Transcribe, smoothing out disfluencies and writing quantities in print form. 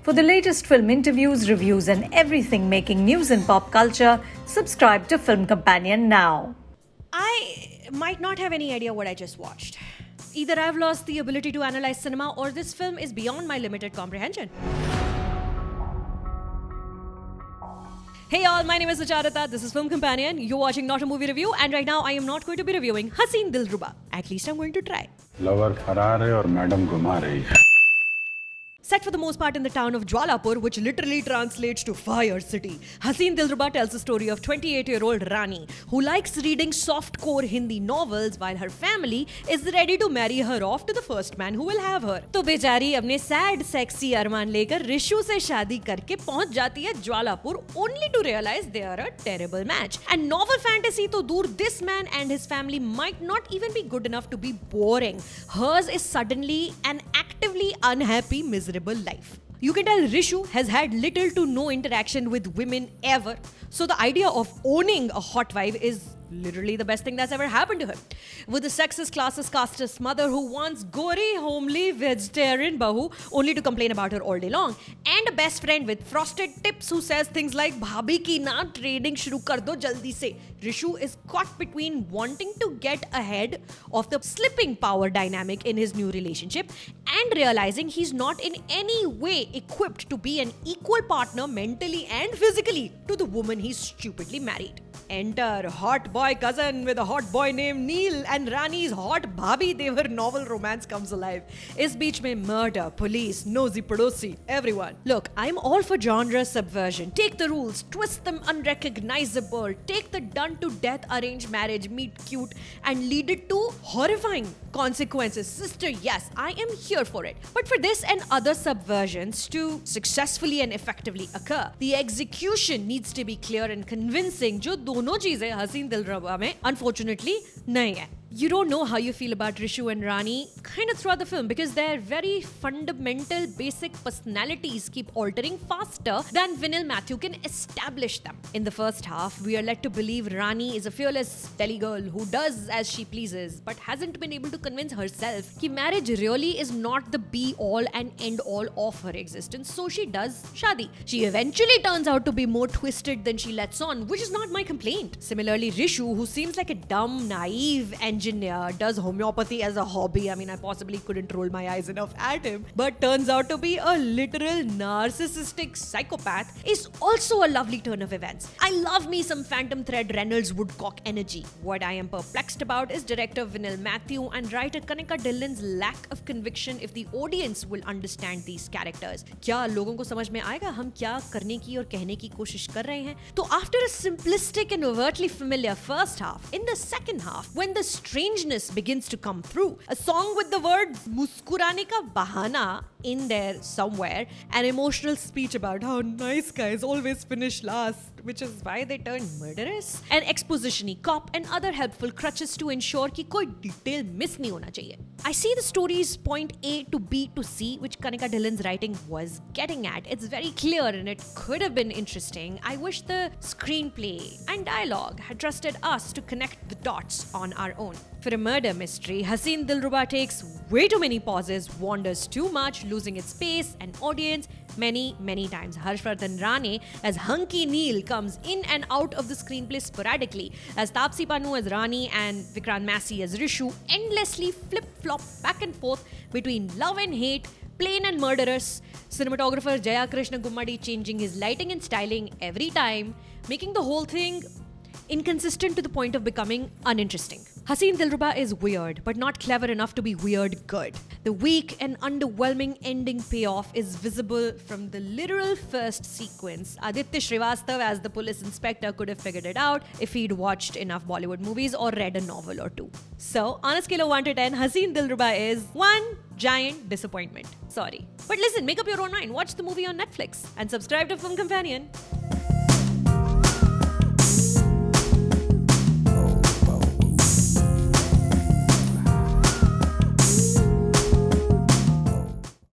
For the latest film interviews, reviews, and everything making news in pop culture, subscribe to Film Companion now. I might not have any idea what I just watched. Either I've lost the ability to analyze cinema or this film is beyond my limited comprehension. Hey y'all, my name is Acharita. This is Film Companion. You're watching Not a Movie Review, and right now I am not going to be reviewing Haseen Dilruba. At least I'm going to try. Lover फरार है और madam घुमा रही है. Set for the most part in the town of Jwalapur, which literally translates to Fire City, Haseen Dilruba tells the story of 28-year-old Rani, who likes reading soft-core Hindi novels while her family is ready to marry her off to the first man who will have her. तो बेचारी अपने sad, sexy अरमान लेकर रिशु से शादी करके पहुंच जाती है Jwalapur, only to realize they are a terrible match. And novel fantasy तो दूर, this man and his family might not even be good enough to be boring. Hers is suddenly an actively unhappy, miserable life. You can tell Rishu has had little to no interaction with women ever. So the idea of owning a hot wife is literally the best thing that's ever happened to him. With a sexist, classist, casteist mother who wants gory, homely, vegetarian bahu only to complain about her all day long, and a best friend with frosted tips who says things like "Bhabhi ki na trading shuru kar do jaldi se." Rishu is caught between wanting to get ahead of the slipping power dynamic in his new relationship and realizing he's not in any way equipped to be an equal partner mentally and physically to the woman he's stupidly married. Enter hot boy cousin with a hot boy named Neil and Rani's hot bhabhi Devar novel romance comes alive. Is beach mein murder, police, nosy padosi, everyone. Look, I'm all for genre subversion. Take the rules, twist them unrecognizable, take the done to death arranged marriage, meet cute, and lead it to horrifying consequences. Sister, yes, I am here for it. But for this and other subversions to successfully and effectively occur, the execution needs to be clear and convincing, जो दोनों चीजें हसीन दिलरुबा में unfortunately नहीं है. You don't know how you feel about Rishu and Rani kind of throughout the film because their very fundamental basic personalities keep altering faster than Vinil Matthew can establish them. In the first half, we are led to believe Rani is a fearless Delhi girl who does as she pleases but hasn't been able to convince herself that marriage really is not the be-all and end-all of her existence, so she does shadi. She eventually turns out to be more twisted than she lets on, which is not my complaint. Similarly, Rishu, who seems like a dumb, naive engineer, does homeopathy as a hobby. I mean, I possibly couldn't roll my eyes enough at him, but turns out to be a literal narcissistic psychopath, is also a lovely turn of events. I love me some Phantom Thread Reynolds Woodcock energy. What I am perplexed about is director Vinil Matthew and writer Kanika Dhillon's lack of conviction if the audience will understand these characters. क्या लोगों को समझ में आएगा हम क्या करने की और कहने की कोशिश कर रहे हैं? तो after a simplistic and overtly familiar first half, in the second half, when the strangeness begins to come through, a song with the word muskurane ka bahana in there somewhere, an emotional speech about how nice guys always finish last, which is why they turn murderous, an exposition-y cop and other helpful crutches to ensure कि कोई detail miss नहीं होना चाहिए. I see the story's point A to B to C, which Kanika Dhillon's writing was getting at. It's very clear and it could have been interesting. I wish the screenplay and dialogue had trusted us to connect the dots on our own. For a murder mystery, Haseen Dilruba takes way too many pauses, wanders too much, losing its pace and audience many times. Harshvardhan Rane as Hunky Neil comes in and out of the screenplay sporadically, as Taapsee Pannu as Rani and Vikrant Massey as Rishu endlessly flip-flop back and forth between love and hate, plain and murderous. Cinematographer Jaya Krishna Gummadi changing his lighting and styling every time, making the whole thing inconsistent to the point of becoming uninteresting. Haseen Dilruba is weird, but not clever enough to be weird good. The weak and underwhelming ending payoff is visible from the literal first sequence. Aditya Srivastav as the police inspector could have figured it out if he'd watched enough Bollywood movies or read a novel or two. So, on a scale of 1 to 10, Haseen Dilruba is 1 giant disappointment. Sorry. But listen, make up your own mind. Watch the movie on Netflix and subscribe to Film Companion.